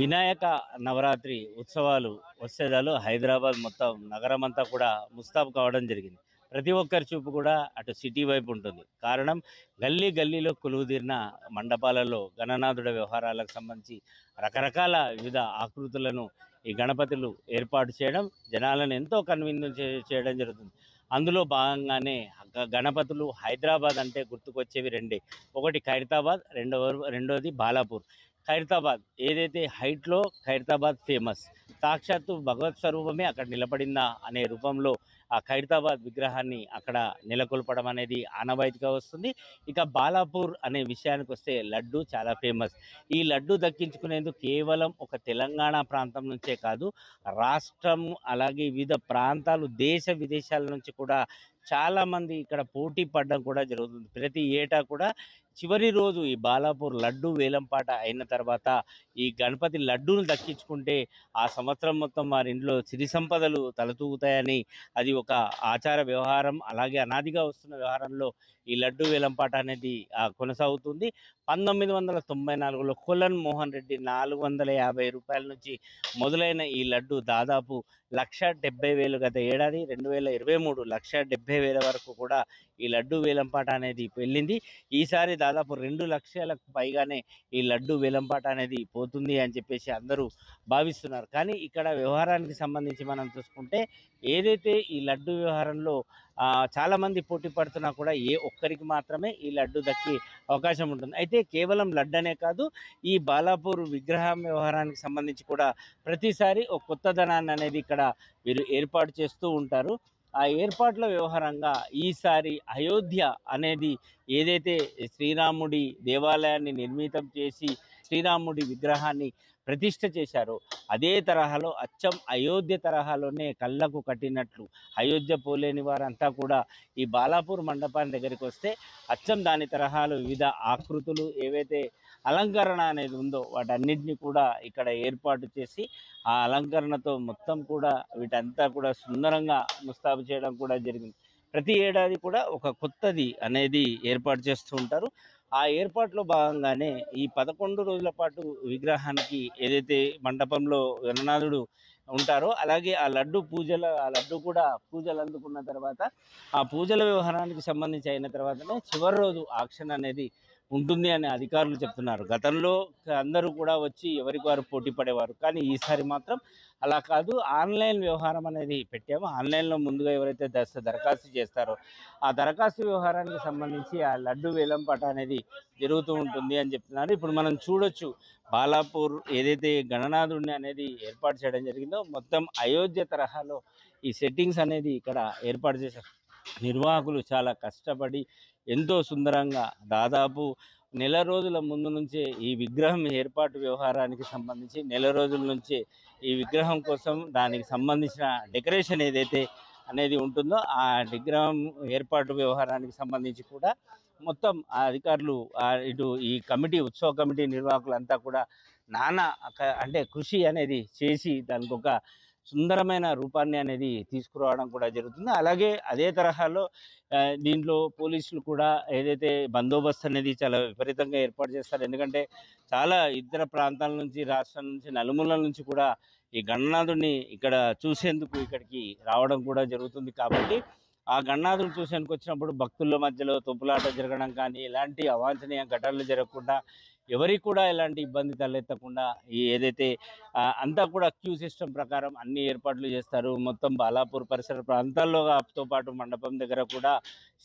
వినాయక నవరాత్రి ఉత్సవాలు వచ్చేదాలు హైదరాబాద్ మొత్తం నగరం అంతా కూడా ముస్తాబు కావడం జరిగింది. ప్రతి ఒక్కరి చూపు కూడా అటు సిటీ వైపు ఉంటుంది. కారణం గల్లీ గల్లీలో కొలువుదీరిన మండపాలలో గణనాథుడి వ్యవహారాలకు సంబంధించి రకరకాల వివిధ ఆకృతులను ఈ గణపతులు ఏర్పాటు చేయడం జనాలను ఎంతో చేయడం జరుగుతుంది. అందులో భాగంగానే గణపతులు హైదరాబాద్ అంటే గుర్తుకొచ్చేవి రెండే. ఒకటి ఖైరతాబాద్, రెండోది బాలాపూర్. ఖైరతాబాద్ ఏదైతే హైట్లో ఖైరతాబాద్ ఫేమస్, సాక్షాత్తు భగవత్ స్వరూపమే అక్కడ నిలబడిందా అనే రూపంలో ఆ ఖైరతాబాద్ విగ్రహాన్ని అక్కడ నెలకొల్పడం అనేది ఆనవాయితీగా వస్తుంది. ఇక బాలాపూర్ అనే విషయానికి వస్తే లడ్డు చాలా ఫేమస్. ఈ లడ్డు దక్కించుకునేందుకు కేవలం ఒక తెలంగాణ ప్రాంతం నుంచే కాదు, రాష్ట్రం అలాగే వివిధ ప్రాంతాలు దేశ విదేశాల నుంచి కూడా చాలామంది ఇక్కడ పోటీ పడడం కూడా జరుగుతుంది. ప్రతి ఏటా కూడా చివరి రోజు ఈ బాలాపూర్ లడ్డు వేలంపాట అయిన తర్వాత ఈ గణపతి లడ్డూను దక్కించుకుంటే ఆ సంవత్సరం మొత్తం వారి ఇంట్లో సిరి సంపదలు తలతూగుతాయని అది ఒక ఆచార వ్యవహారం. అలాగే అనాదిగా వస్తున్న వ్యవహారంలో ఈ లడ్డు వేలంపాట అనేది కొనసాగుతుంది. 1994లో కొలన్ మోహన్ రెడ్డి 450 రూపాయల నుంచి మొదలైన ఈ లడ్డు దాదాపు 1,70,000 గత ఏడాది 2023 1,70,000 వరకు కూడా ఈ లడ్డు వేలంపాట అనేది వెళ్ళింది. ఈసారి దాదాపు 2 లక్షలకు పైగానే ఈ లడ్డు వేలంపాట అనేది పోతుంది అని చెప్పేసి అందరూ భావిస్తున్నారు. కానీ ఇక్కడ వ్యవహారానికి సంబంధించి మనం చూసుకుంటే ఏదైతే ఈ లడ్డు వ్యవహారంలో చాలామంది పోటీ పడుతున్నా కూడా ఏ ఒక్కరికి మాత్రమే ఈ లడ్డు దక్కి అవకాశం ఉంటుంది. అయితే కేవలం లడ్డు అనే కాదు, ఈ బాలాపూర్ విగ్రహం వ్యవహారానికి సంబంధించి కూడా ప్రతిసారి ఒక కొత్తదనాన్ని అనేది ఇక్కడ వీరు ఏర్పాటు చేస్తూ ఉంటారు. ఆ ఏర్పాట్ల వ్యవహారంగా ఈసారి అయోధ్య అనేది ఏదైతే శ్రీరాముడి దేవాలయాన్ని నిర్మితం చేసి శ్రీరాముడి విగ్రహాన్ని ప్రతిష్ఠ చేశారో అదే తరహాలో అచ్చం అయోధ్య తరహాలోనే కళ్ళకు కట్టినట్లు అయోధ్య పోలేని వారంతా కూడా ఈ బాలాపూర్ మండపాన్ని దగ్గరికి వస్తే అచ్చం దాని తరహాలో వివిధ ఆకృతులు ఏవైతే అలంకరణ అనేది ఉందో వాటన్నిటిని కూడా ఇక్కడ ఏర్పాటు చేసి ఆ అలంకరణతో మొత్తం కూడా వీటంతా కూడా సుందరంగా ముస్తాబు చేయడం కూడా జరిగింది. ప్రతి ఏడాది కూడా ఒక కొత్తది అనేది ఏర్పాటు చేస్తూ ఉంటారు. ఆ ఏర్పాట్లో భాగంగానే ఈ 11 రోజుల పాటు విగ్రహానికి ఏదైతే మండపంలో గణనాథుడు ఉంటారో అలాగే ఆ లడ్డు కూడా పూజలు అందుకున్న తర్వాత ఆ పూజల వ్యవహారానికి సంబంధించి అయిన తర్వాతనే చివరి రోజు ఆక్షన్ అనేది ఉంటుంది అని అధికారులు చెప్తున్నారు. గతంలో అందరూ కూడా వచ్చి ఎవరికి వారు పోటీ పడేవారు, కానీ ఈసారి మాత్రం అలా కాదు. ఆన్లైన్ వ్యవహారం అనేది పెట్టాము. ఆన్లైన్లో ముందుగా ఎవరైతే దరఖాస్తు చేస్తారో ఆ దరఖాస్తు వ్యవహారానికి సంబంధించి ఆ లడ్డు వేలంపాట అనేది జరుగుతూ ఉంటుంది అని చెప్తున్నారు. ఇప్పుడు మనం చూడొచ్చు బాలాపూర్ ఏదైతే గణనాథుడిని అనేది ఏర్పాటు చేయడం జరిగిందో మొత్తం అయోధ్య తరహాలో ఈ సెట్టింగ్స్ అనేది ఇక్కడ ఏర్పాటు చేశారు. నిర్వాహకులు చాలా కష్టపడి ఎంతో సుందరంగా దాదాపు నెల రోజుల ముందు నుంచే ఈ విగ్రహం ఏర్పాటు వ్యవహారానికి సంబంధించి నెల రోజుల నుంచే ఈ విగ్రహం కోసం దానికి సంబంధించిన డెకరేషన్ ఏదైతే అనేది ఉంటుందో ఆ విగ్రహం ఏర్పాటు వ్యవహారానికి సంబంధించి కూడా మొత్తం ఆ అధికారులు ఇటు ఈ ఉత్సవ కమిటీ నిర్వాహకులంతా కూడా అంటే కృషి అనేది చేసి దానికి ఒక సుందరమైన రూపాన్ని అనేది తీసుకురావడం కూడా జరుగుతుంది. అలాగే అదే తరహాలో దీంట్లో పోలీసులు కూడా ఏదైతే బందోబస్తు అనేది చాలా విపరీతంగా ఏర్పాటు చేస్తారు. ఎందుకంటే చాలా ఇతర ప్రాంతాల నుంచి రాష్ట్రం నుంచి నలుమూలల నుంచి కూడా ఈ గణనాథుడిని ఇక్కడ చూసేందుకు ఇక్కడికి రావడం కూడా జరుగుతుంది. కాబట్టి ఆ గణనాథుడు చూసేందుకు వచ్చినప్పుడు భక్తుల మధ్యలో తొప్పులాట జరగడం కానీ ఎలాంటి అవాంఛనీయ ఘటనలు జరగకుండా ఎవరికి కూడా ఎలాంటి ఇబ్బంది తలెత్తకుండా ఈ ఏదైతే అంతా కూడా క్యూ సిస్టమ్ ప్రకారం అన్ని ఏర్పాట్లు చేస్తారు. మొత్తం బాలాపూర్ పరిసర ప్రాంతాల్లోతో పాటు మండపం దగ్గర కూడా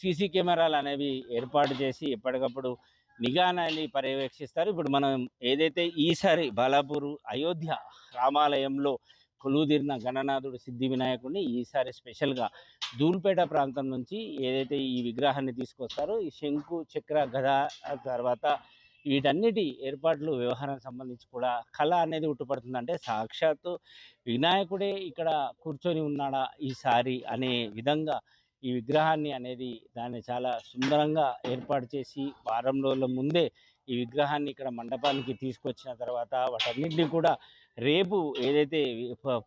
సీసీ కెమెరాలు అనేవి ఏర్పాటు చేసి ఎప్పటికప్పుడు నిఘా అనేది పర్యవేక్షిస్తారు. ఇప్పుడు మనం ఏదైతే ఈసారి బాలాపూర్ అయోధ్య రామాలయంలో కొలువుదీరిన గణనాథుడు సిద్ధి వినాయకుడిని ఈసారి స్పెషల్గా ధూల్పేట ప్రాంతం నుంచి ఏదైతే ఈ విగ్రహాన్ని తీసుకొస్తారో ఈ శంకు చక్ర గద తర్వాత వీటన్నిటి ఏర్పాట్లు వ్యవహారానికి సంబంధించి కూడా కళ అనేది ఉట్టుపడుతుంది. అంటే సాక్షాత్తు వినాయకుడే ఇక్కడ కూర్చొని ఉన్నాడా ఈసారి అనే విధంగా ఈ విగ్రహాన్ని అనేది దాన్ని చాలా సుందరంగా ఏర్పాటు చేసి వారం రోజుల ముందే ఈ విగ్రహాన్ని ఇక్కడ మండపానికి తీసుకొచ్చిన తర్వాత వాటన్నింటినీ కూడా రేపు ఏదైతే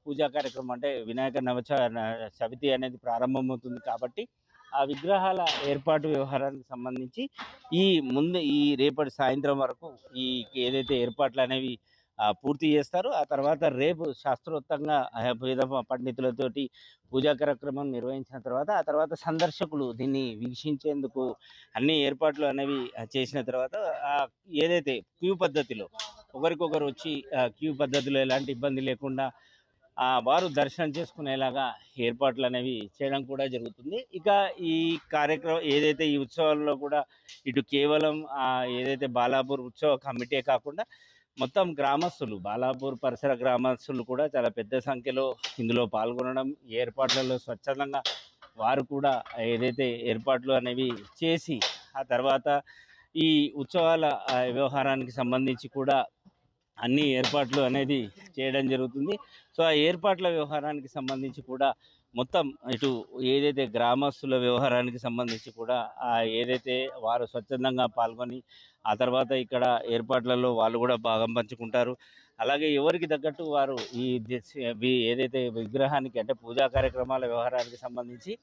పూజా కార్యక్రమం అంటే వినాయక చవితి అనేది ప్రారంభమవుతుంది. కాబట్టి ఆ విగ్రహాల ఏర్పాటు వ్యవహారానికి సంబంధించి ఈ రేపటి సాయంత్రం వరకు ఈ ఏదైతే ఏర్పాట్లు అనేవి పూర్తి చేస్తారు. ఆ తర్వాత రేపు శాస్త్రోక్తంగా వేద పండితులతోటి పూజా కార్యక్రమం నిర్వహించిన తర్వాత, ఆ తర్వాత సందర్శకులు దీన్ని వీక్షించేందుకు అన్ని ఏర్పాట్లు అనేవి చేసిన తర్వాత ఏదైతే క్యూ పద్ధతిలో ఒకరికొకరు వచ్చి క్యూ పద్ధతిలో ఎలాంటి ఇబ్బంది లేకుండా వారు దర్శనం చేసుకునేలాగా ఏర్పాట్లు అనేవి చేయడం కూడా జరుగుతుంది. ఇక ఈ కార్యక్రమం ఏదైతే ఈ ఉత్సవాల్లో కూడా ఇటు కేవలం ఏదైతే బాలాపూర్ ఉత్సవ కమిటీ కాకుండా మొత్తం గ్రామస్తులు, బాలాపూర్ పరిసర గ్రామస్తులు కూడా చాలా పెద్ద సంఖ్యలో ఇందులో పాల్గొనడం, ఏర్పాట్లలో స్వచ్ఛందంగా వారు కూడా ఏదైతే ఏర్పాట్లు అనేవి చేసి ఆ తర్వాత ఈ ఉత్సవాల వ్యవహారానికి సంబంధించి కూడా అన్ని ఏర్పాట్లు అనేది చేయడం జరుగుతుంది. సో ఆ ఏర్పాట్ల వ్యవహారానికి సంబంధించి కూడా మొత్తం ఇటు ఏదైతే గ్రామస్తుల వ్యవహారానికి సంబంధించి కూడా ఏదైతే వారు స్వచ్ఛందంగా పాల్గొని ఆ తర్వాత ఇక్కడ ఏర్పాట్లలో వాళ్ళు కూడా భాగం పంచుకుంటారు. అలాగే ఎవరికి తగ్గట్టు వారు ఏదైతే విగ్రహానికి అంటే పూజా కార్యక్రమాల వ్యవహారానికి సంబంధించి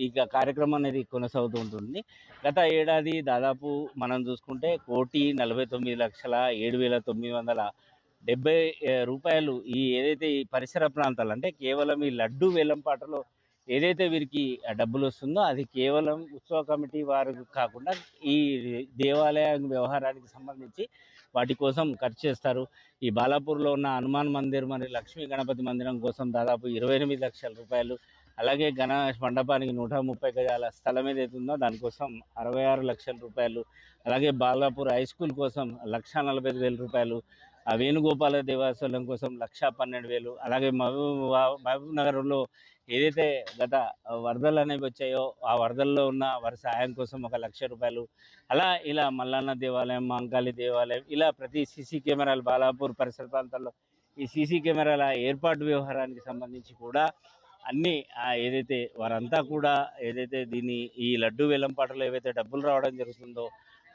ఇక కార్యక్రమం అనేది కొనసాగుతూ ఉంటుంది. గత ఏడాది దాదాపు మనం చూసుకుంటే 1,49,07,970 ఈ ఏదైతే ఈ పరిసర ప్రాంతాలు అంటే కేవలం ఈ లడ్డు వేలంపాటలో ఏదైతే వీరికి డబ్బులు వస్తుందో అది కేవలం ఉత్సవ కమిటీ వారు కాకుండా ఈ దేవాలయ వ్యవహారానికి సంబంధించి వాటి కోసం ఖర్చు చేస్తారు. ఈ బాలాపూర్లో ఉన్న హనుమాన్ మందిర్ మరియు లక్ష్మీ గణపతి మందిరం కోసం దాదాపు 28 లక్షల రూపాయలు, అలాగే గణేష్ మండపానికి 130 గజాల స్థలం ఏదైతే ఉందో దానికోసం 66 లక్షల రూపాయలు, అలాగే బాలాపూర్ హై స్కూల్ కోసం 1,45,000 రూపాయలు, వేణుగోపాల దేవాలయం కోసం 1,12,000, అలాగే మహబూబ్ నగర్లో ఏదైతే గత వరదలు అనేవి వచ్చాయో ఆ వరదల్లో ఉన్న వారి సహాయం కోసం 1,00,000 రూపాయలు, ఇలా మల్లన్న దేవాలయం, మాంకాళి దేవాలయం, ఇలా ప్రతి సీసీ కెమెరాలు బాలాపూర్ పరిసర ప్రాంతాల్లో ఈ సీసీ కెమెరాల ఏర్పాటు వ్యవహారానికి సంబంధించి కూడా అన్నీ ఏదైతే వారంతా కూడా ఏదైతే దీన్ని ఈ లడ్డు వేలంపాటలో ఏవైతే డబ్బులు రావడం జరుగుతుందో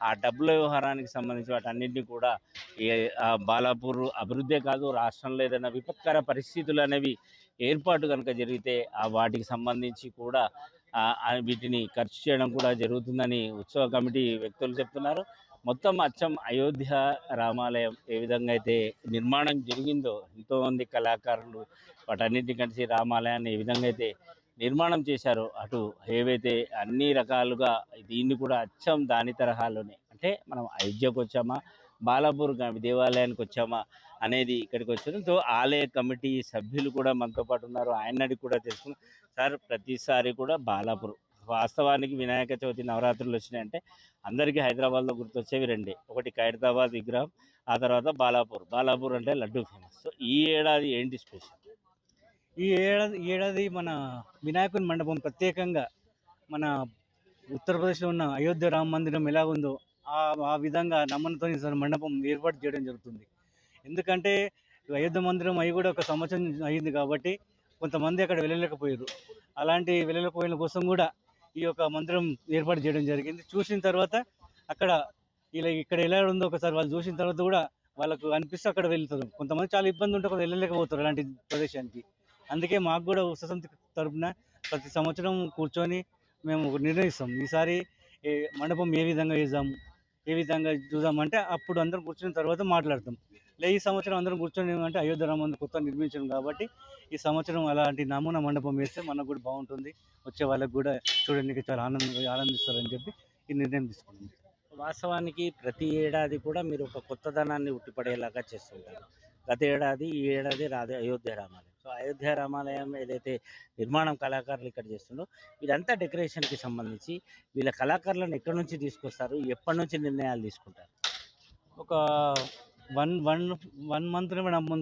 ఆ డబ్బుల వ్యవహారానికి సంబంధించి వాటన్నింటినీ కూడా బాలాపూర్ అభివృద్ధే కాదు, రాష్ట్రంలో ఏదైనా విపత్కర పరిస్థితులు అనేవి ఏర్పాటు కనుక జరిగితే వాటికి సంబంధించి కూడా వీటిని ఖర్చు చేయడం కూడా జరుగుతుందని ఉత్సవ కమిటీ వ్యక్తులు చెప్తున్నారు. మొత్తం అచ్చం అయోధ్య రామాలయం ఏ విధంగా అయితే నిర్మాణం జరిగిందో ఎంతోమంది కళాకారులు వాటన్నిటిని కలిసి రామాలయాన్ని ఏ విధంగా అయితే నిర్మాణం చేశారో అటు ఏవైతే అన్ని రకాలుగా దీన్ని కూడా అచ్చం దాని తరహాలోనే అంటే మనం అయోధ్యకు వచ్చామా, బాలాపూర్ దేవాలయానికి వచ్చామా అనేది ఇక్కడికి వచ్చారు. సో ఆలయ కమిటీ సభ్యులు కూడా మనతో పాటు ఉన్నారు. ఆయనని కూడా తెలుసుకున్నాం. సార్, ప్రతిసారి కూడా బాలాపూర్ వాస్తవానికి వినాయక చవితి నవరాత్రులు వచ్చినాయంటే అందరికీ హైదరాబాద్లో గుర్తొచ్చేవి రెండే, ఒకటి ఖైరతాబాద్ విగ్రహం, ఆ తర్వాత బాలాపూర్ అంటే లడ్డు ఫేమస్. సో ఈ ఏడాది ఏంటి స్పెషల్? ఈ ఏడాది మన వినాయకుని మండపం ప్రత్యేకంగా మన ఉత్తరప్రదేశ్లో ఉన్న అయోధ్య రామ మందిరం ఎలా ఉందో ఆ విధంగా నమ్మకంతో మండపం ఏర్పాటు చేయడం జరుగుతుంది. ఎందుకంటే అయోధ్య మందిరం అయి కూడా ఒక సంవత్సరం అయింది కాబట్టి కొంతమంది అక్కడ వెళ్ళలేకపోయారు. అలాంటి వెళ్ళలేకపోయిన కోసం కూడా ఈ యొక్క మందిరం ఏర్పాటు చేయడం జరిగింది. చూసిన తర్వాత ఇక్కడ ఎలా ఉందో ఒకసారి వాళ్ళు చూసిన తర్వాత కూడా వాళ్ళకు అనిపిస్తే అక్కడ వెళ్తారు. కొంతమంది చాలా ఇబ్బంది ఉంటే వెళ్ళలేకపోతారు అలాంటి ప్రదేశానికి. అందుకే మాకు కూడా ఉత్సవం తరపున ప్రతి సంవత్సరం కూర్చొని మేము నిర్ణయిస్తాం, ఈసారి మండపం ఏ విధంగా వేద్దాము, ఏ విధంగా చూద్దామంటే అప్పుడు అందరం కూర్చున్న తర్వాత మాట్లాడతాం. ఈ సంవత్సరం అందరం కూర్చొని అంటే అయోధ్య రామ మందిరం కొత్త నిర్మించడం కాబట్టి ఈ సంవత్సరం అలాంటి నమూనా మండపం వేస్తే మనకు కూడా బాగుంటుంది, వచ్చే వాళ్ళకు కూడా చూడడానికి చాలా ఆనందిస్తారని చెప్పి ఈ నిర్ణయం తీసుకున్నాం. వాస్తవానికి ప్రతి ఏడాది కూడా మీరు ఒక కొత్తదనాన్ని ఉట్టిపడేలాగా చేస్తుంటారు. గత ఏడాది, ఈ ఏడాది అయోధ్య రామాలయం. సో అయోధ్య రామాలయం ఏదైతే నిర్మాణం కళాకారులు ఇక్కడ చేస్తుండో ఇదంతా డెకరేషన్కి సంబంధించి వీళ్ళ కళాకారులను ఎక్కడి నుంచి తీసుకొస్తారు, ఎప్పటి నుంచి నిర్ణయాలు తీసుకుంటారు? ఒక వన్ మంత్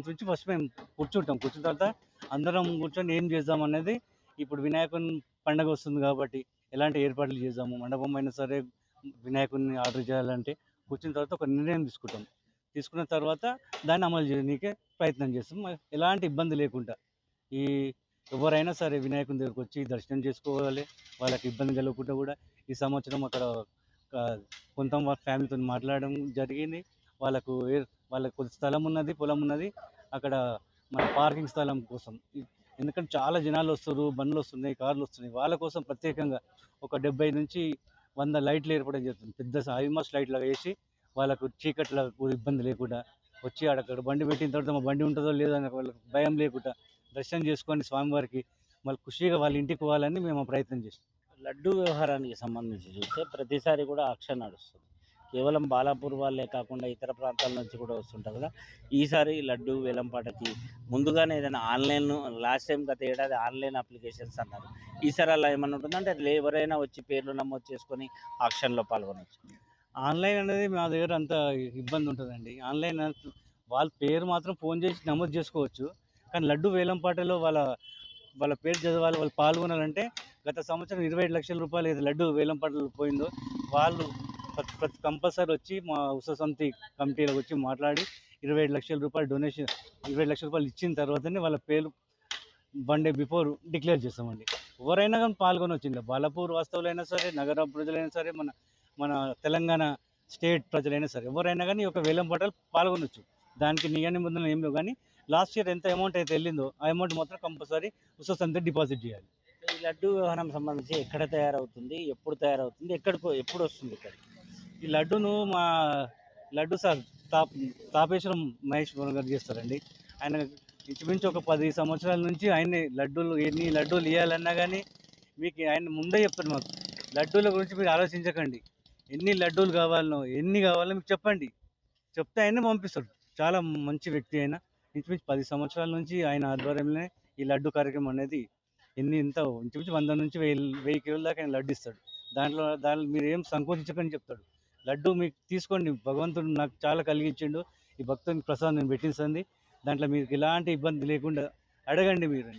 నుంచి ఫస్ట్ మేము కూర్చున్న తర్వాత అందరం కూర్చొని ఏం చేద్దాం అనేది, ఇప్పుడు వినాయకుని పండగ వస్తుంది కాబట్టి ఎలాంటి ఏర్పాట్లు చేద్దాము, మండపం అయినా సరే వినాయకుడిని ఆర్డర్ చేయాలంటే కూర్చున్న తర్వాత ఒక నిర్ణయం తీసుకున్న తర్వాత దాన్ని అమలు చేయడానికే ప్రయత్నం చేస్తాం. ఎలాంటి ఇబ్బంది లేకుండా ఎవరైనా సరే వినాయకుని దగ్గరకు వచ్చి దర్శనం చేసుకోవాలి, వాళ్ళకి ఇబ్బంది కలగకుండా కూడా ఈ సంవత్సరం అక్కడ కొంత ఫ్యామిలీతో మాట్లాడడం జరిగింది. వాళ్ళకు కొద్ది స్థలం ఉన్నది, పొలం ఉన్నది అక్కడ మన పార్కింగ్ స్థలం కోసం. ఎందుకంటే చాలా జనాలు వస్తారు, బండ్లు వస్తున్నాయి, కార్లు వస్తున్నాయి, వాళ్ళ కోసం ప్రత్యేకంగా ఒక 70 నుంచి 100 లైట్లు ఏర్పడడం జరుగుతుంది. పెద్ద హైమాస్ట్ లైట్ లాగా వేసి వాళ్ళకు చీకట్లకు ఇబ్బంది లేకుండా వచ్చి అక్కడ బండి పెట్టిన తర్వాత మా బండి ఉంటుందో లేదో అని వాళ్ళకి భయం లేకుండా దర్శనం చేసుకొని స్వామివారికి మళ్ళీ ఖుషిగా వాళ్ళ ఇంటికి పోవాలని మేము ప్రయత్నం చేస్తాం. లడ్డు వ్యవహారానికి సంబంధించి చూస్తే ప్రతిసారి కూడా ఆక్షన్ నడుస్తుంది. కేవలం బాలాపూర్ వాళ్ళే కాకుండా ఇతర ప్రాంతాల నుంచి కూడా వస్తుంటారు కదా. ఈసారి లడ్డు వేలంపాటకి ముందుగానే ఏదైనా ఆన్లైన్, లాస్ట్ టైం గత ఏడాది ఆన్లైన్ అప్లికేషన్స్ అన్నారు. ఈసారి అలా ఏమన్నా ఉంటుందా? అంటే ఎవరైనా వచ్చి పేర్లు నమోదు చేసుకొని ఆక్షన్లో పాల్గొనవచ్చు. ఆన్లైన్ అనేది మా దగ్గర అంత ఇబ్బంది ఉంటుందండి. ఆన్లైన్ వాళ్ళ పేరు మాత్రం ఫోన్ చేసి నమోదు చేసుకోవచ్చు. కానీ లడ్డు వేలంపాటలో వాళ్ళ వాళ్ళ పేరు చదవాలి, వాళ్ళు పాల్గొనాలంటే గత సంవత్సరం 25 లక్షల రూపాయలు ఏదో లడ్డు వేలంపాటలో పోయిందో వాళ్ళు ప్రతి కంపల్సరీ వచ్చి మా ఉత్సవ సమితి కమిటీలోకి వచ్చి మాట్లాడి 25 లక్షల రూపాయలు డొనేషన్ 25 లక్షల రూపాయలు ఇచ్చిన తర్వాతనే వాళ్ళ పేరు బండే బిఫోర్ డిక్లేర్ చేస్తామండి. ఎవరైనా కానీ పాల్గొనవచ్చు. ఇంకా బాలాపూర్ వాస్తవులైనా సరే, నగర ప్రజలైనా సరే, మన మన తెలంగాణ స్టేట్ ప్రజలైనా సరే ఎవరైనా కానీ ఒక వేలం పాటలు పాల్గొనవచ్చు. దానికి నియమ నిబంధనలు ఏం లేవు. కానీ లాస్ట్ ఇయర్ ఎంత అమౌంట్ అయితే వెళ్ళిందో ఆ అమౌంట్ మాత్రం కంపల్సరీ ఉత్సవ సమితి డిపాజిట్ చేయాలి. ఈ లడ్డు వ్యవహారం సంబంధించి ఎక్కడ తయారవుతుంది, ఎప్పుడు తయారవుతుంది, ఎప్పుడు వస్తుంది ఇక్కడికి? ఈ లడ్డును మా లడ్డు సార్ తాపేశ్వరం మహేష్ గారు చేస్తారండి. ఆయన ఇంచుమించు ఒక 10 సంవత్సరాల నుంచి ఆయన్ని ఎన్ని లడ్డూలు ఇవ్వాలన్నా కానీ మీకు ఆయన ముందే చెప్తారు. మాకు లడ్డూల గురించి మీరు ఆలోచించకండి, ఎన్ని లడ్డూలు కావాలో మీకు చెప్పండి, చెప్తే ఆయన్ని పంపిస్తాడు. చాలా మంచి వ్యక్తి ఆయన. ఇంచుమించు 10 సంవత్సరాల నుంచి ఆయన ఆధ్వర్యంలోనే ఈ లడ్డు కార్యక్రమం అనేది ఇంచుమించు 100 నుంచి 1000 కిలోల దాకా ఆయన లడ్డు ఇస్తాడు. దాంట్లో మీరు ఏం సంకోచించకని చెప్తాడు. లడ్డు మీకు తీసుకోండి, భగవంతుడు నాకు చాలా కలిగించిండు, ఈ భక్తునికి ప్రసాదం నేను పెట్టించింది, దాంట్లో మీకు ఎలాంటి ఇబ్బంది లేకుండా అడగండి మీరు.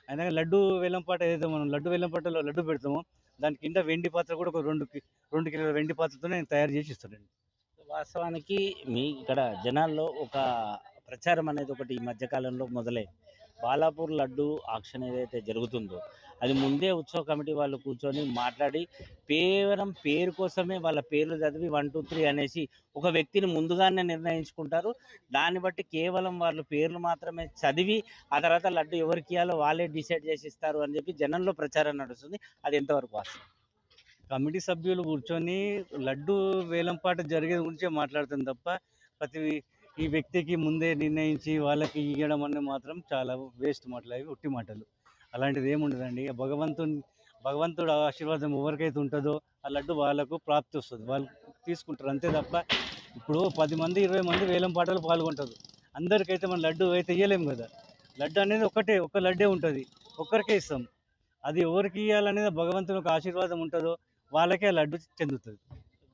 అయినా లడ్డు వేలంపాట ఏదైతే మనం లడ్డు వేలంపాటలో లడ్డు పెడతామో దాని కింద వెండి పాత్ర కూడా ఒక 2 కిలోల వెండి పాత్రతో నేను తయారు చేసి ఇస్తాడండి. వాస్తవానికి మీ ఇక్కడ జనాల్లో ఒక ప్రచారం అనేది ఒకటి ఈ మధ్యకాలంలో మొదలైంది. బాలాపూర్ లడ్డు ఆక్షన్ ఏదైతే జరుగుతుందో అది ముందే ఉత్సవ కమిటీ వాళ్ళు కూర్చొని మాట్లాడి కేవలం పేరు కోసమే వాళ్ళ పేర్లు చదివి 1, 2, 3 అనేసి ఒక వ్యక్తిని ముందుగానే నిర్ణయించుకుంటారు. దాన్ని బట్టి కేవలం వాళ్ళు పేర్లు మాత్రమే చదివి ఆ తర్వాత లడ్డు ఎవరికి ఇవ్వాలో వాళ్ళే డిసైడ్ చేసి ఇస్తారు అని చెప్పి జనంలో ప్రచారం నడుస్తుంది. అది ఎంతవరకు వాస్తవం? కమిటీ సభ్యులు కూర్చొని లడ్డు వేలంపాట జరిగే గురించే మాట్లాడుతుంది తప్ప ఈ వ్యక్తికి ముందే నిర్ణయించి వాళ్ళకి ఇవ్వడం అనేది మాత్రం చాలా వేస్ట్ మాటలు, అవి ఉట్టి మాటలు. అలాంటిది ఏముండదండి. భగవంతుడు ఆశీర్వాదం ఎవరికైతే ఉంటుందో ఆ లడ్డు వాళ్ళకు ప్రాప్తి వస్తుంది, వాళ్ళు తీసుకుంటారు అంతే తప్ప ఇప్పుడు 10 మంది 20 మంది వేలం పాటలు పాల్గొంటారు. అందరికైతే మనం లడ్డు అయితే ఇవ్వలేము కదా. లడ్డు అనేది ఒక లడ్డే ఉంటుంది, ఒక్కరికే ఇస్తాం. అది ఎవరికి ఇవ్వాలనేది భగవంతుని ఒక ఆశీర్వాదం ఉంటుందో వాళ్ళకే ఆ లడ్డు చెందుతుంది.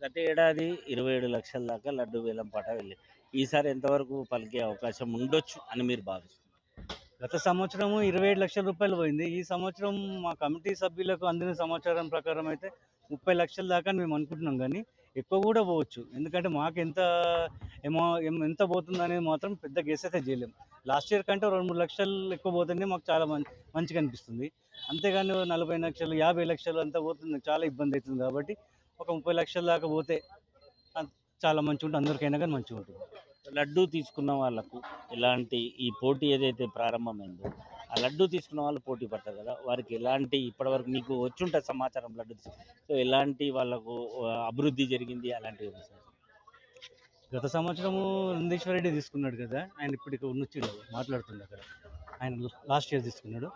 గత ఏడాది 27 లక్షల దాకా లడ్డు వేలం పాట వెళ్ళింది. ఈసారి ఎంతవరకు పలికే అవకాశం ఉండొచ్చు అని మీరు భావిస్తున్నారు? గత సంవత్సరము 27 లక్షల రూపాయలు పోయింది. ఈ సంవత్సరం మా కమిటీ సభ్యులకు అందిన సమాచారం ప్రకారం అయితే 30 లక్షల దాకా మేము అనుకుంటున్నాం. కానీ ఎక్కువ కూడా పోవచ్చు. ఎందుకంటే మాకు ఎంత పోతుంది అనేది మాత్రం పెద్ద గెస్ అయితే చేయలేము. లాస్ట్ ఇయర్ కంటే 2-3 లక్షలు ఎక్కువ పోతుంది, మాకు చాలా మంచిగా అనిపిస్తుంది. అంతేగాని 40 లక్షలు 50 లక్షలు అంతా పోతుంది, చాలా ఇబ్బంది అవుతుంది. కాబట్టి ఒక 30 లక్షల దాకా పోతే చాలా మంచిగా ఉంటుంది, అందరికైనా కానీ మంచిగా ఉంటుంది. లడ్డు తీసుకున్న వాళ్ళకు ఎలాంటి ఈ పోటీ ఏదైతే ప్రారంభమైందో ఆ లడ్డు తీసుకున్న వాళ్ళు పోటీ పడతారు కదా, వారికి ఎలాంటి ఇప్పటివరకు మీకు వచ్చుంటే సమాచారం లడ్డు సో ఎలాంటి వాళ్ళకు అభివృద్ధి జరిగింది అలాంటివి? గత సంవత్సరము నందీశ్వర రెడ్డి తీసుకున్నాడు కదా, ఆయన ఇప్పటికి ఉన్నొచ్చాడు మాట్లాడుతుంది అక్కడ. ఆయన లాస్ట్ ఇయర్ తీసుకున్నాడు.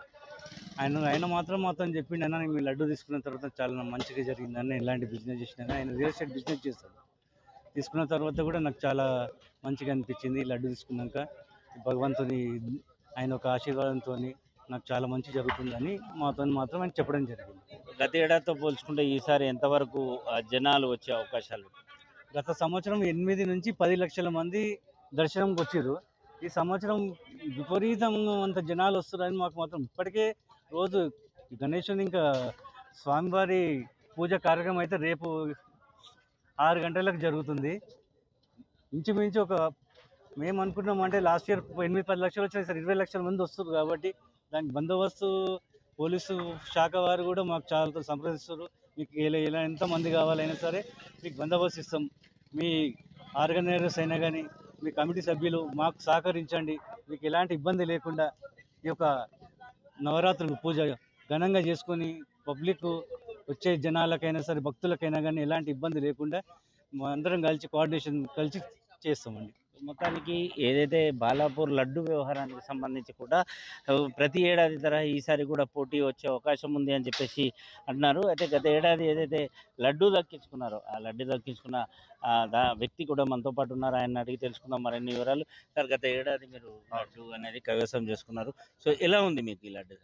ఆయన మాత్రం చెప్పిండు, అన్న మీ లడ్డు తీసుకున్న తర్వాత చాలా మంచిగా జరిగిందని, ఎలాంటి బిజినెస్ చేసినా ఆయన రియల్ ఎస్టేట్ బిజినెస్ చేస్తాడు. తీసుకున్న తర్వాత కూడా నాకు చాలా మంచిగా అనిపించింది. లడ్డు తీసుకున్నాక భగవంతుని ఆయన ఒక ఆశీర్వాదంతో నాకు చాలా మంచి జరుగుతుందని మాతో మాత్రం ఆయన చెప్పడం జరిగింది. గత ఏడాదితో పోల్చుకుంటే ఈసారి ఎంతవరకు జనాలు వచ్చే అవకాశాలు? గత సంవత్సరం 8 నుంచి 10 లక్షల మంది దర్శనంకి వచ్చారు. ఈ సంవత్సరం విపరీతంగా అంత జనాలు వస్తున్నారని మాకు మాత్రం ఇప్పటికే రోజు గణేశుని ఇంకా స్వామివారి పూజ కార్యక్రమం అయితే రేపు 6 గంటలకు జరుగుతుంది. ఇంచుమించు మేము అనుకుంటున్నామంటే లాస్ట్ ఇయర్ 8-10 లక్షలు వచ్చినాయి, సార్ 20 లక్షల మంది వస్తారు. కాబట్టి దానికి బందోబస్తు పోలీసు శాఖ వారు కూడా మాకు చాలా సంప్రదిస్తారు. మీకు ఎలా ఎంతమంది కావాలైనా సరే మీకు బందోబస్తు ఇస్తాం. మీ ఆర్గనైజర్స్ అయినా కానీ మీ కమిటీ సభ్యులు మాకు సహకరించండి, మీకు ఎలాంటి ఇబ్బంది లేకుండా ఈ యొక్క నవరాత్రులు పూజ ఘనంగా చేసుకొని పబ్లిక్ వచ్చే జనాలకైనా సరే భక్తులకైనా కానీ ఎలాంటి ఇబ్బంది లేకుండా అందరం కలిసి కోఆర్డినేషన్ కలిసి చేస్తామండి. మొత్తానికి ఏదైతే బాలాపూర్ లడ్డు వ్యవహారానికి సంబంధించి కూడా ప్రతి ఏడాది తరహా ఈసారి కూడా పోటీ వచ్చే అవకాశం ఉంది అని చెప్పేసి అంటున్నారు. అయితే గత ఏడాది ఏదైతే లడ్డు దక్కించుకున్నారో ఆ లడ్డు దక్కించుకున్న వ్యక్తి కూడా మనతో పాటు ఉన్నారు. ఆయన అడిగి తెలుసుకుందాం మరిన్ని వివరాలు. సార్, గత ఏడాది మీరు లడ్డు అనేది కైవసం చేసుకున్నారు. సో ఎలా ఉంది మీకు ఈ లడ్డు?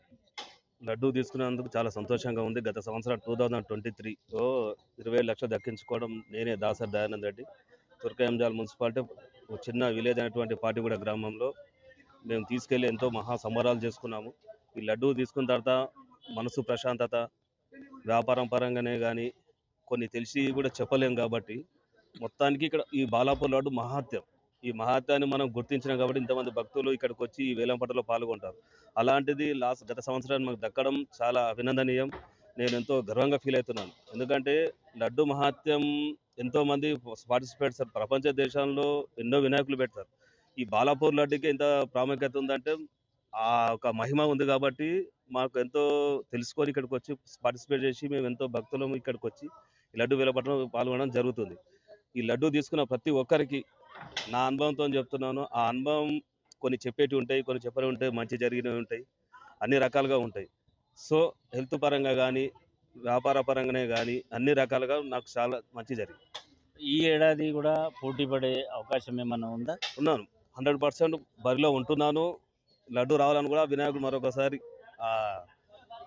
లడ్డూ తీసుకున్నందుకు చాలా సంతోషంగా ఉంది. గత సంవత్సరం 2023లో 20 లక్షలు దక్కించుకోవడం నేనే, దాసరి దయానంద్ రెడ్డి, తుర్కయంజాల్ మున్సిపాలిటీ, ఒక చిన్న విలేజ్ అయినటువంటి పాటిగూడ గ్రామంలో మేము తీసుకెళ్ళి ఎంతో మహా సంబరాలు చేసుకున్నాము. ఈ లడ్డూ తీసుకున్న తర్వాత మనసు ప్రశాంతత, వ్యాపారం పరంగానే కానీ కొన్ని తెలిసి కూడా చెప్పలేం కాబట్టి మొత్తానికి ఇక్కడ ఈ బాలాపూర్ లడ్డు మహాత్యం. ఈ మహాత్యాన్ని మనం గుర్తించినాం కాబట్టి ఇంతమంది భక్తులు ఇక్కడికి వచ్చి ఈ వేలంపాటలో పాల్గొంటారు. అలాంటిది గత సంవత్సరాన్ని మాకు దక్కడం చాలా అభినందనీయం. నేను ఎంతో గర్వంగా ఫీల్ అవుతున్నాను. ఎందుకంటే లడ్డు మహాత్యం ఎంతోమంది పార్టిసిపేట్స్ ప్రపంచ దేశాల్లో ఎన్నో వినాయకులు పెడతారు. ఈ బాలాపూర్ లడ్డుకి ఎంత ప్రాముఖ్యత ఉందంటే ఆ ఒక మహిమ ఉంది కాబట్టి మాకు ఎంతో తెలుసుకొని ఇక్కడికి వచ్చి పార్టిసిపేట్ చేసి మేము ఎంతో భక్తులము ఇక్కడికి వచ్చి ఈ లడ్డు వేలంపాటలో పాల్గొనడం జరుగుతుంది. ఈ లడ్డు తీసుకున్న ప్రతి ఒక్కరికి నా అనుభవంతో చెప్తున్నాను. ఆ అనుభవం కొన్ని చెప్పేటివి ఉంటాయి, కొన్ని చెప్పని ఉంటాయి, మంచి జరిగినవి ఉంటాయి, అన్ని రకాలుగా ఉంటాయి. సో హెల్త్ పరంగా కానీ వ్యాపార పరంగానే కానీ అన్ని రకాలుగా నాకు చాలా మంచి జరిగింది. ఈ ఏడాది కూడా పోటీ పడే అవకాశం ఏమన్నా ఉందా? ఉన్నాను, 100% బరిలో ఉంటున్నాను. లడ్డు రావాలని కూడా వినాయకుడు మరొకసారి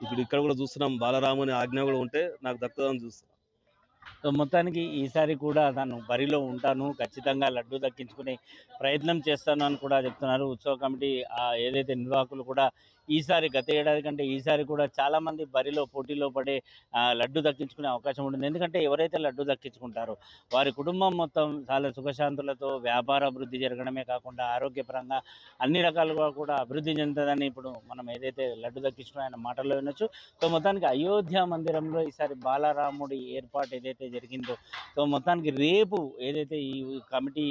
ఇప్పుడు ఇక్కడ కూడా చూస్తున్నాం, బాలరాముని ఆజ్ఞ కూడా ఉంటే నాకు దక్కుతుందని చూస్తున్నాం. సో మొత్తానికి ఈసారి కూడా తాను బరిలో ఉంటాను, ఖచ్చితంగా లడ్డు దక్కించుకునే ప్రయత్నం చేస్తాను అని కూడా చెప్తున్నారు ఉత్సవ కమిటీ. ఏదైతే నిర్వాహకులు కూడా ఈసారి గత ఏడాది కంటే ఈసారి కూడా చాలామంది బరిలో పోటీలో పడే లడ్డు దక్కించుకునే అవకాశం ఉంటుంది. ఎందుకంటే ఎవరైతే లడ్డు దక్కించుకుంటారో వారి కుటుంబం మొత్తం చాలా సుఖశాంతులతో వ్యాపార అభివృద్ధి జరగడమే కాకుండా ఆరోగ్యపరంగా అన్ని రకాలుగా కూడా అభివృద్ధి చెందుతుందని ఇప్పుడు మనం ఏదైతే లడ్డు దక్కించుకున్న ఆయన మాటల్లో వినొచ్చు. సో మొత్తానికి అయోధ్య మందిరంలో ఈసారి బాలరాముడి ఏర్పాటు ఏదైతే జరిగిందో, సో మొత్తానికి రేపు ఏదైతే ఈ కమిటీ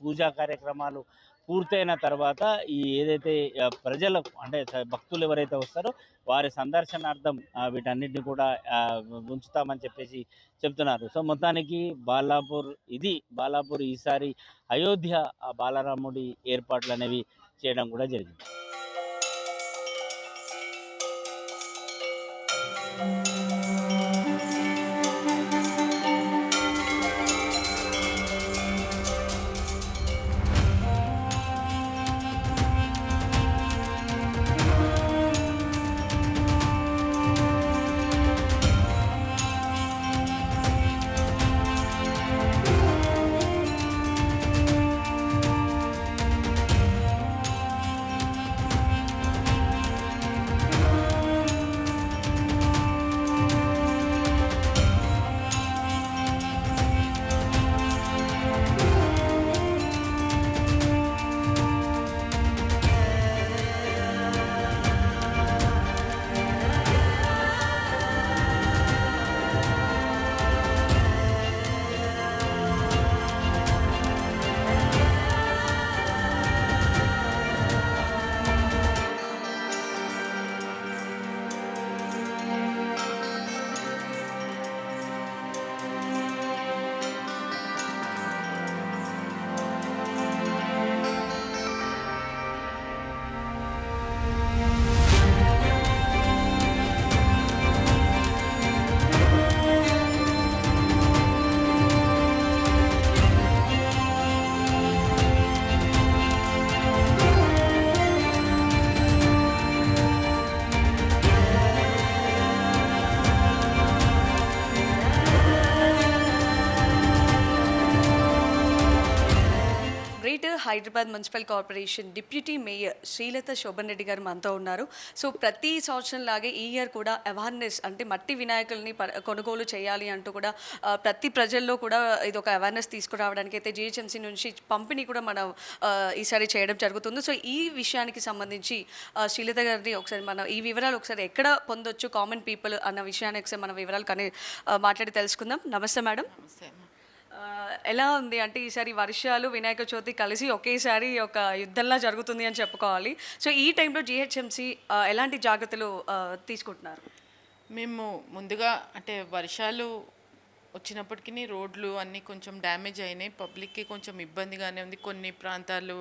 పూజా కార్యక్రమాలు పూర్తయిన తర్వాత ఈ ఏదైతే ప్రజలకు అంటే భక్తులు ఎవరైతే వస్తారో వారి సందర్శనార్థం వీటన్నిటిని కూడా ఉంచుతామని చెప్పేసి చెప్తున్నారు. సో మొత్తానికి బాలాపూర్ ఈసారి అయోధ్య బాలరాముడి ఏర్పాట్లు అనేవి చేయడం కూడా జరిగింది. Hyderabad municipal corporation deputy mayor Srilatha Shobhan Reddy గారు మనతో ఉన్నారు. సో ప్రతి సంవత్సరం లాగే ఈ ఇయర్ కూడా అవేర్నెస్ అంటే మట్టి వినాయకుల్ని కొనుగోలు చేయాలి అంటూ కూడా ప్రతి ప్రజల్లో కూడా ఇది ఒక అవేర్నెస్ తీసుకురావడానికి అయితే జిహెచ్ఎంసీ నుంచి పంపిణీ కూడా మనం ఈసారి చేయడం జరుగుతుంది. సో ఈ విషయానికి సంబంధించి శ్రీలత గారిని ఒకసారి మనం ఈ వివరాలు ఒకసారి ఎక్కడ పొందొచ్చు కామన్ పీపుల్ అన్న విషయాన్ని ఒకసారి మన వివరాలు కానీ మాట్లాడి తెలుసుకుందాం. నమస్తే మేడం. ఎలా ఉంది అంటే ఈసారి వర్షాలు వినాయక చవితి కలిసి ఒకేసారి ఒక యుద్ధంలా జరుగుతుంది అని చెప్పుకోవాలి. సో ఈ టైంలో జిహెచ్ఎంసీ ఎలాంటి జాగ్రత్తలు తీసుకుంటున్నారు? మేము ముందుగా అంటే వర్షాలు వచ్చినప్పటికీ రోడ్లు అన్నీ కొంచెం డ్యామేజ్ అయినాయి. పబ్లిక్కి కొంచెం ఇబ్బందిగానే ఉంది. కొన్ని ప్రాంతాలు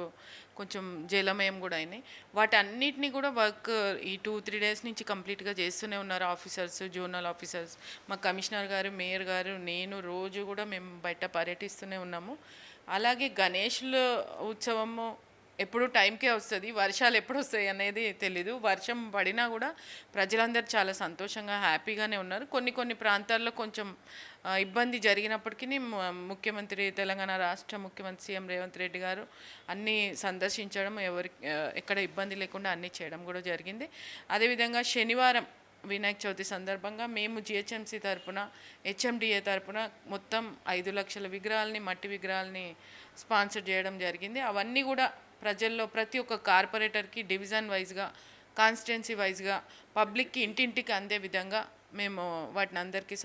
కొంచెం జలమయం కూడా అయినాయి. వాటన్నిటిని కూడా వర్క్ ఈ 2-3 డేస్ నుంచి కంప్లీట్గా చేస్తూనే ఉన్నారు ఆఫీసర్స్, జోనల్ ఆఫీసర్స్, మా కమిషనర్ గారు, మేయర్ గారు, నేను రోజు కూడా మేము బయట పర్యటిస్తూనే ఉన్నాము. అలాగే గణేష్ల ఉత్సవము ఎప్పుడు టైంకే వస్తుంది, వర్షాలు ఎప్పుడు వస్తాయి అనేది తెలీదు. వర్షం పడినా కూడా ప్రజలందరూ చాలా సంతోషంగా హ్యాపీగానే ఉన్నారు. కొన్ని ప్రాంతాల్లో కొంచెం ఇబ్బంది జరిగినప్పటికీ ముఖ్యమంత్రి, తెలంగాణ రాష్ట్ర ముఖ్యమంత్రి సీఎం రేవంత్ రెడ్డి గారు అన్నీ సందర్శించడం, ఎక్కడ ఇబ్బంది లేకుండా అన్నీ చేయడం కూడా జరిగింది. అదేవిధంగా శనివారం వినాయక చవితి సందర్భంగా మేము జిహెచ్ఎంసీ తరపున, హెచ్ఎండిఏ తరపున మొత్తం 5 లక్షల విగ్రహాలని, మట్టి విగ్రహాలని స్పాన్సర్ చేయడం జరిగింది. అవన్నీ కూడా ప్రజల్లో ప్రతి ఒక్క కార్పొరేటర్కి డివిజన్ వైజ్గా, కాన్స్టిట్యున్సీ వైజ్గా పబ్లిక్కి ఇంటింటికి అందే విధంగా మేము వాటిని అందరికీ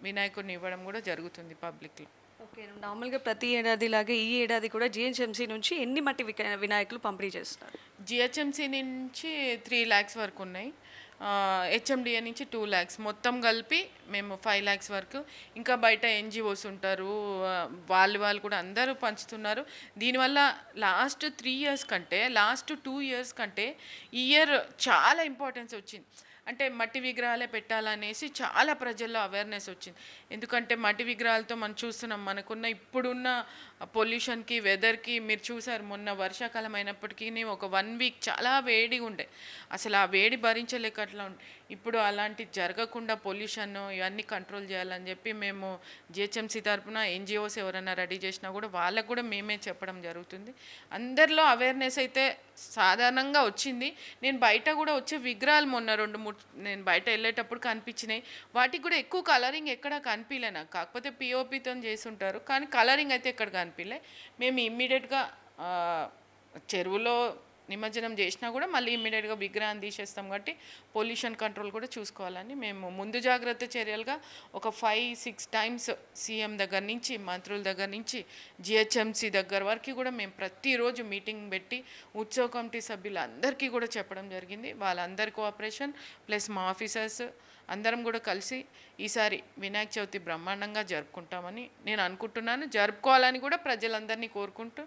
వినాయకుడిని ఇవ్వడం కూడా జరుగుతుంది పబ్లిక్లో. ఓకే, నార్మల్గా ప్రతి ఏడాది లాగే ఈ ఏడాది కూడా జిహెచ్ఎంసీ నుంచి ఎన్ని మట్టి వినాయకులు పంపిణీ చేస్తున్నారు? జిహెచ్ఎంసీ నుంచి 3 lakhs వరకు ఉన్నాయి. హెచ్ఎండిఏ నుంచి 2 lakhs, మొత్తం కలిపి మేము 5 lakhs వరకు. ఇంకా బయట ఎన్జిఓస్ ఉంటారు, వాళ్ళు కూడా అందరూ పంచుతున్నారు. దీనివల్ల లాస్ట్ 3 years కంటే, లాస్ట్ 2 years కంటే ఈ ఇయర్ చాలా ఇంపార్టెన్స్ వచ్చింది. అంటే మట్టి విగ్రహాలే పెట్టాలనేసి చాలా ప్రజల్లో అవేర్నెస్ వచ్చింది. ఎందుకంటే మట్టి విగ్రహాలతో మనం చూస్తున్నాం, మనకున్న ఇప్పుడున్న పొల్యూషన్కి, వెదర్కి మీరు చూసారు, మొన్న వర్షాకాలం అయినప్పటికీ ఒక 1 week చాలా వేడిగా ఉండే, అసలు ఆ వేడి భరించలేక అట్లా ఉండే. ఇప్పుడు అలాంటి జరగకుండా పొల్యూషన్ ఇవన్నీ కంట్రోల్ చేయాలని చెప్పి మేము జిహెచ్ఎంసీ తరపున ఎన్జిఓస్ ఎవరైనా రెడీ చేసినా కూడా వాళ్ళకు కూడా మేమే చెప్పడం జరుగుతుంది. అందరిలో అవేర్నెస్ అయితే సాధారణంగా వచ్చింది. నేను బయట కూడా వచ్చే విగ్రహాలు మొన్న 2-3 నేను బయట వెళ్ళేటప్పుడు కనిపించినాయి. వాటికి కూడా ఎక్కువ కలరింగ్ ఎక్కడ కనిపించలే నాకు, కాకపోతే పిఓపితో చేసి ఉంటారు, కానీ కలరింగ్ అయితే ఎక్కడ కనిపించలే. మేము ఇమ్మీడియట్గా చెరువులో నిమజ్జనం చేసినా కూడా మళ్ళీ ఇమ్మీడియట్గా విగ్రహాన్ని తీసేస్తాం కాబట్టి పొల్యూషన్ కంట్రోల్ కూడా చూసుకోవాలని మేము ముందు జాగ్రత్త చర్యలుగా ఒక 5-6 times సీఎం దగ్గర నుంచి, మంత్రుల దగ్గర నుంచి, జిహెచ్ఎంసీ దగ్గర వరకు కూడా మేము ప్రతిరోజు మీటింగ్ పెట్టి ఉత్సవ కమిటీ సభ్యులందరికీ కూడా చెప్పడం జరిగింది. వాళ్ళందరి కోఆపరేషన్ ప్లస్ మా ఆఫీసర్స్ అందరం కూడా కలిసి ఈసారి వినాయక చవితి బ్రహ్మాండంగా జరుపుకుంటామని నేను అనుకుంటున్నాను. జరుపుకోవాలని కూడా ప్రజలందరినీ కోరుకుంటూ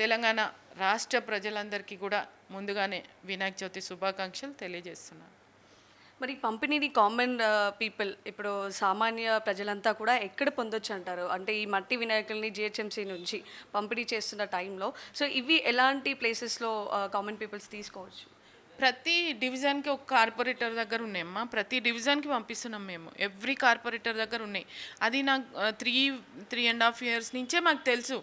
తెలంగాణ రాష్ట్ర ప్రజలందరికీ కూడా ముందుగానే వినాయక చవితి శుభాకాంక్షలు తెలియజేస్తున్నాను. మరి పంపిణీని కామన్ పీపుల్, ఇప్పుడు సామాన్య ప్రజలంతా కూడా ఎక్కడ పొందొచ్చు అంటారు? అంటే ఈ మట్టి వినాయకుల్ని జిహెచ్ఎంసీ నుంచి పంపిణీ చేస్తున్న టైంలో సో ఇవి ఎలాంటి ప్లేసెస్లో కామన్ పీపుల్స్ తీసుకోవచ్చు? ప్రతి డివిజన్కి ఒక కార్పొరేటర్ దగ్గర ఉన్నాయమ్మా, ప్రతి డివిజన్కి పంపిస్తున్నాం మేము. ఎవ్రీ కార్పొరేటర్ దగ్గర ఉన్నాయి. అది నాకు 3.5 years నుంచే మాకు తెలుసు.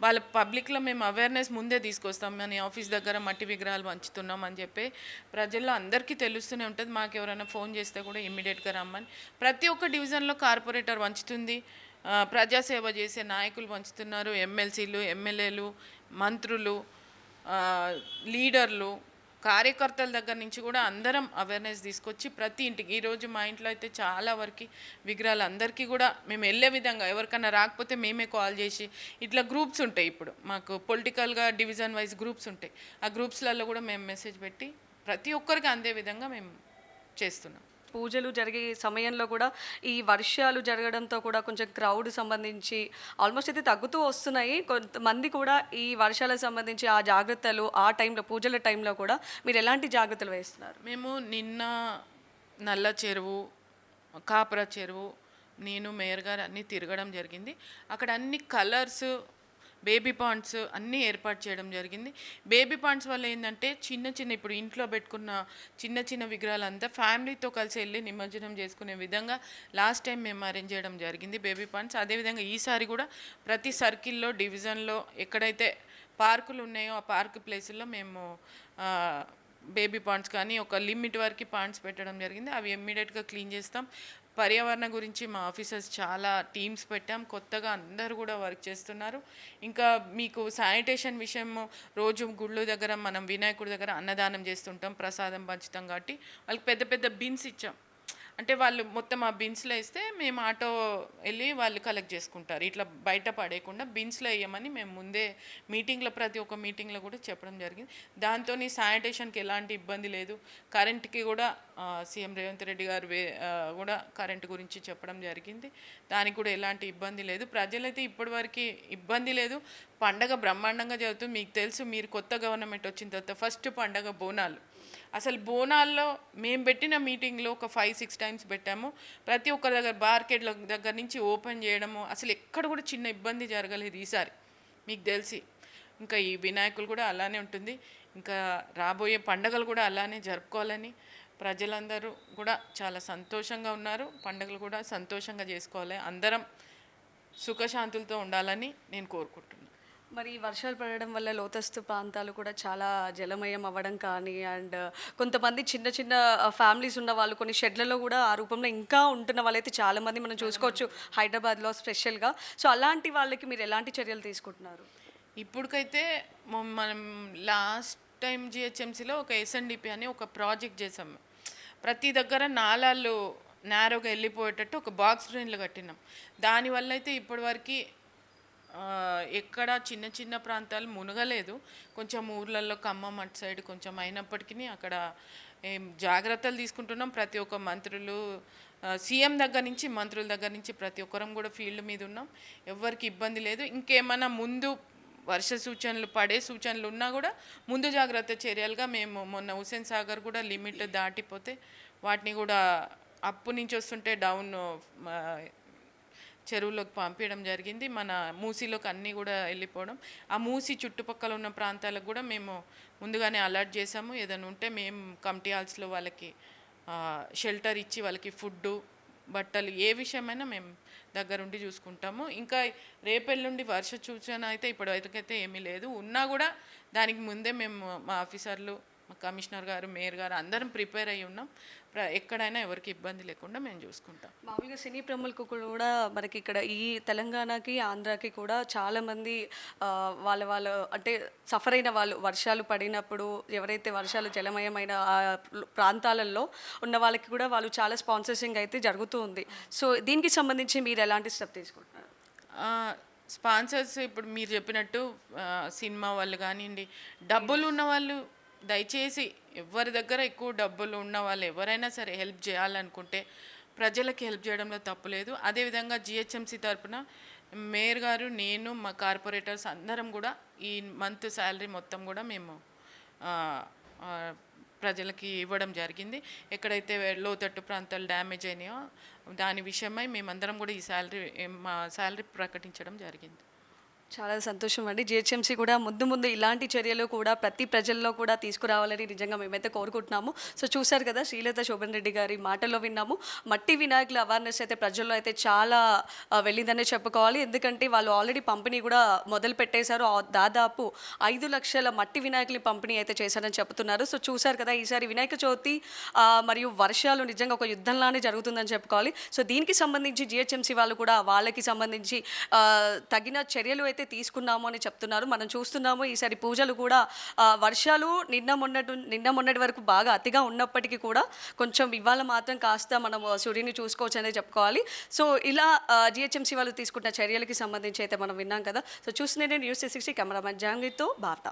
వాళ్ళ పబ్లిక్లో మేము అవేర్నెస్ ముందే తీసుకొస్తాం. మన ఆఫీస్ దగ్గర మట్టి విగ్రహాలు పంచుతున్నాం అని చెప్పి ప్రజల్లో అందరికీ తెలుస్తూనే ఉంటుంది. మాకు ఎవరైనా ఫోన్ చేస్తే కూడా ఇమ్మీడియట్గా రమ్మని ప్రతి ఒక్క డివిజన్లో కార్పొరేటర్ పంచుతుంది. ప్రజాసేవ చేసే నాయకులు పంచుతున్నారు, ఎమ్మెల్సీలు, ఎమ్మెల్యేలు, మంత్రులు, లీడర్లు, కార్యకర్తల దగ్గర నుంచి కూడా అందరం అవేర్నెస్ తీసుకొచ్చి ప్రతి ఇంటికి, ఈరోజు మా ఇంట్లో అయితే చాలా వరకు విగ్రహాలు అందరికీ కూడా మేము వెళ్ళే విధంగా, ఎవరికైనా రాకపోతే మేమే కాల్ చేసి, ఇట్లా గ్రూప్స్ ఉంటాయి, ఇప్పుడు మాకు పొలిటికల్గా డివిజన్ వైజ్ గ్రూప్స్ ఉంటాయి, ఆ గ్రూప్స్లలో కూడా మేము మెసేజ్ పెట్టి ప్రతి ఒక్కరికి అందే విధంగా మేము చేస్తున్నాం. పూజలు జరిగే సమయంలో కూడా ఈ వర్షాలు జరగడంతో కూడా కొంచెం క్రౌడ్ సంబంధించి ఆల్మోస్ట్ అయితే తగ్గుతూ వస్తున్నాయి. కొంతమంది కూడా ఈ వర్షాలకు సంబంధించి ఆ జాగ్రత్తలు, ఆ టైంలో పూజల టైంలో కూడా మీరు ఎలాంటి జాగ్రత్తలు వేస్తున్నారు? మేము నిన్న నల్ల చెరువు, కాపరా చెరువు, నేను మేయర్ గారు అన్నీ తిరగడం జరిగింది. అక్కడ అన్ని కలర్స్, బేబీ పాండ్స్ అన్నీ ఏర్పాటు చేయడం జరిగింది. బేబీ పాండ్స్ వల్ల ఏంటంటే ఇప్పుడు ఇంట్లో పెట్టుకున్న చిన్న విగ్రహాలు అంతా ఫ్యామిలీతో కలిసి వెళ్ళి నిమజ్జనం చేసుకునే విధంగా లాస్ట్ టైం మేము అరేంజ్ చేయడం జరిగింది బేబీ పాండ్స్. అదేవిధంగా ఈసారి కూడా ప్రతి సర్కిల్లో, డివిజన్లో ఎక్కడైతే పార్కులు ఉన్నాయో ఆ పార్క్ ప్లేసుల్లో మేము బేబీ పాండ్స్ కానీ ఒక లిమిట్ వరకు పాండ్స్ పెట్టడం జరిగింది. అవి ఇమ్మీడియట్గా క్లీన్ చేస్తాం. పర్యావరణ గురించి మా ఆఫీసర్స్ చాలా టీమ్స్ పెట్టాం, కొత్తగా అందరూ కూడా వర్క్ చేస్తున్నారు. ఇంకా మీకు శానిటేషన్ విషయము, రోజు గుళ్ళు దగ్గర మనం వినాయకుడి దగ్గర అన్నదానం చేస్తుంటాం, ప్రసాదం పంచుతాం కాబట్టి వాళ్ళకి పెద్ద బిన్స్ ఇచ్చాం. అంటే వాళ్ళు మొత్తం ఆ బిన్స్లో వేస్తే మేము ఆటో వెళ్ళి వాళ్ళు కలెక్ట్ చేసుకుంటారు. ఇట్లా బయట పడేయకుండా బిన్స్లో వేయమని మేము ముందే మీటింగ్లో, ప్రతి ఒక్క మీటింగ్లో కూడా చెప్పడం జరిగింది. దాంతో శానిటేషన్కి ఎలాంటి ఇబ్బంది లేదు. కరెంట్కి కూడా సీఎం రేవంత్ రెడ్డి గారు కూడా కరెంటు గురించి చెప్పడం జరిగింది. దానికి కూడా ఎలాంటి ఇబ్బంది లేదు. ప్రజలైతే ఇప్పటివరకు ఇబ్బంది లేదు. పండగ బ్రహ్మాండంగా జరుగుతుంది. మీకు తెలుసు, మీరు కొత్త గవర్నమెంట్ వచ్చిన తర్వాత ఫస్ట్ పండగ బోనాలు. అసలు బోనాల్లో మేము పెట్టిన మీటింగ్లో ఒక 5-6 టైమ్స్ పెట్టాము. ప్రతి ఒక్కరి దగ్గర మార్కెట్ల దగ్గర నుంచి ఓపెన్ చేయడము, అసలు ఎక్కడ కూడా చిన్న ఇబ్బంది జరగలేదు ఈసారి మీకు తెలిసి. ఇంకా ఈ వినాయకులు కూడా అలానే ఉంటుంది. ఇంకా రాబోయే పండగలు కూడా అలానే జరుపుకోవాలని ప్రజలందరూ కూడా చాలా సంతోషంగా ఉన్నారు. పండుగలు కూడా సంతోషంగా చేసుకోవాలి, అందరం సుఖశాంతులతో ఉండాలని నేను కోరుకుంటున్నాను. మరి వర్షాలు పడడం వల్ల లోతస్తు ప్రాంతాలు కూడా చాలా జలమయం అవ్వడం కానీ, అండ్ కొంతమంది చిన్న చిన్న ఫ్యామిలీస్ ఉన్న వాళ్ళు కొన్ని షెడ్లలో కూడా ఆ రూపంలో ఇంకా ఉంటున్న వాళ్ళైతే చాలామంది మనం చూసుకోవచ్చు హైదరాబాద్లో స్పెషల్గా. సో అలాంటి వాళ్ళకి మీరు ఎలాంటి చర్యలు తీసుకుంటున్నారు? ఇప్పటికైతే మనం లాస్ట్ టైం జిహెచ్ఎంసీలో ఒక ఎస్ఎన్డిపి అని ఒక ప్రాజెక్ట్ చేసాము. ప్రతి దగ్గర నాలాలు నేరోగా వెళ్ళిపోయేటట్టు ఒక బాక్స్ డ్రైన్లు కట్టినాం. దానివల్ల అయితే ఇప్పటివరకు ఎక్కడ చిన్న చిన్న ప్రాంతాలు మునగలేదు. కొంచెం ఊర్లలో ఖమ్మం అటు సైడ్ కొంచెం అయినప్పటికీ అక్కడ జాగ్రత్తలు తీసుకుంటున్నాం. ప్రతి ఒక్క మంత్రులు, సీఎం దగ్గర నుంచి మంత్రుల దగ్గర నుంచి ప్రతి ఒక్కరం కూడా ఫీల్డ్ మీద ఉన్నాం. ఎవరికి ఇబ్బంది లేదు. ఇంకేమైనా ముందు వర్ష సూచనలు, పడే సూచనలు ఉన్నా కూడా ముందు జాగ్రత్త చర్యలుగా మేము మొన్న హుస్సేన్ సాగర్ కూడా లిమిట్ దాటిపోతే వాటిని కూడా అప్పు నుంచి వస్తుంటే డౌన్ చెరువులోకి పంపించడం జరిగింది. మన మూసీలోకి అన్నీ కూడా వెళ్ళిపోవడం, ఆ మూసీ చుట్టుపక్కల ఉన్న ప్రాంతాలకు కూడా మేము ముందుగానే అలర్ట్ చేసాము. ఏదైనా ఉంటే మేము కమిటీ హాల్స్లో వాళ్ళకి షెల్టర్ ఇచ్చి వాళ్ళకి ఫుడ్డు, బట్టలు, ఏ విషయమైనా మేము దగ్గరుండి చూసుకుంటాము. ఇంకా రేపెల్లుండి వర్ష సూచన అయితే ఇప్పటివరకైతే ఏమీ లేదు. ఉన్నా కూడా దానికి ముందే మేము మా ఆఫీసర్లు, మా కమిషనర్ గారు, మేయర్ గారు అందరం ప్రిపేర్ అయ్యి ఉన్నాం. ఎక్కడైనా ఎవరికి ఇబ్బంది లేకుండా మేము చూసుకుంటాం. మామూలుగా సినీ ప్రముఖులు కూడా మనకి ఇక్కడ ఈ తెలంగాణకి, ఆంధ్రాకి కూడా చాలామంది వాళ్ళ అంటే సఫర్ అయిన వాళ్ళు, వర్షాలు పడినప్పుడు ఎవరైతే వర్షాలు జలమయమైన ప్రాంతాలలో ఉన్న వాళ్ళకి కూడా వాళ్ళు చాలా స్పాన్సర్సింగ్ అయితే జరుగుతూ ఉంది. సో దీనికి సంబంధించి మీరు ఎలాంటి స్టెప్ తీసుకుంటున్నారు? స్పాన్సర్స్ ఇప్పుడు మీరు చెప్పినట్టు సినిమా వాళ్ళు కానివ్వండి, డబ్బులు ఉన్న వాళ్ళు దయచేసి ఎవరి దగ్గర ఎక్కువ డబ్బులు ఉన్న వాళ్ళు ఎవరైనా సరే హెల్ప్ చేయాలనుకుంటే ప్రజలకి హెల్ప్ చేయడంలో తప్పులేదు. అదేవిధంగా జిహెచ్ఎంసీ తరఫున మేయర్ గారు, నేను, మా కార్పొరేటర్స్ అందరం కూడా ఈ మంత్ శాలరీ మొత్తం కూడా మేము ప్రజలకి ఇవ్వడం జరిగింది. ఎక్కడైతే లోతట్టు ప్రాంతాలు డ్యామేజ్ అయినాయో దాని విషయమై మేమందరం కూడా ఈ మా శాలరీ ప్రకటించడం జరిగింది. చాలా సంతోషం అండి. జిహెచ్ఎంసీ కూడా ముందు ఇలాంటి చర్యలు కూడా ప్రతి ప్రజల్లో కూడా తీసుకురావాలని నిజంగా మేమైతే కోరుకుంటున్నాము. సో చూశారు కదా, శ్రీలత శోభన్ రెడ్డి గారి మాటల్లో విన్నాము. మట్టి వినాయకుల అవేర్నెస్ అయితే ప్రజల్లో అయితే చాలా వెళ్ళిందనే చెప్పుకోవాలి. ఎందుకంటే వాళ్ళు ఆల్రెడీ పంపిణీ కూడా మొదలు పెట్టేశారు. దాదాపు 5 లక్షల మట్టి వినాయకులు పంపిణీ అయితే చేశారని చెప్తున్నారు. సో చూశారు కదా, ఈసారి వినాయక చవితి మరియు వర్షాలు నిజంగా ఒక యుద్ధంలానే జరుగుతుందని చెప్పుకోవాలి. సో దీనికి సంబంధించి జిహెచ్ఎంసీ వాళ్ళు కూడా వాళ్ళకి సంబంధించి తగిన చర్యలు అయితే తీసుకున్నాము అని చెప్తున్నారు. మనం చూస్తున్నాము ఈసారి పూజలు కూడా వర్షాలు నిన్న మొన్నటి వరకు బాగా అతిగా ఉన్నప్పటికీ కూడా కొంచెం ఇవాళ మాత్రం కాస్త మనం సూర్యుని చూసుకోవచ్చు అనేది చెప్పుకోవాలి. సో ఇలా జిహెచ్ఎంసీ వాళ్ళు తీసుకున్న చర్యలకి సంబంధించి అయితే మనం విన్నాం కదా. సో చూస్తున్నట్టు న్యూస్ 360 కెమెరామెన్ జాంగీర్తో భారత.